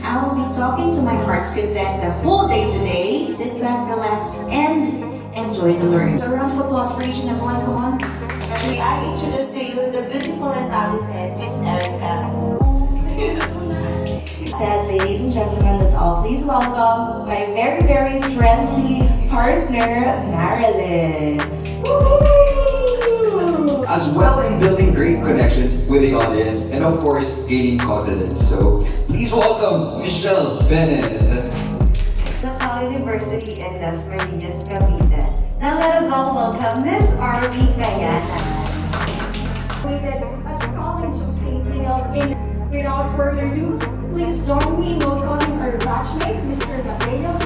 I will be talking to my heart's content the whole day today. Sit back, relax, and enjoy the learning. So a round of applause for each and everyone, come on. May I introduce to you the beautiful and talented Miss Erica. Said, ladies and gentlemen, let's all please welcome my very, very friendly partner, Marilyn. Woo! As well in building great connections with the audience and of course gaining confidence. So please welcome Michelle Bennett. The Solid University in Las Marinas, Cavite. Now let us all welcome Miss R.V. Gayana. At the College of St. Miguel. Without further ado, please join me in welcoming our batchmate, Mr. Mateo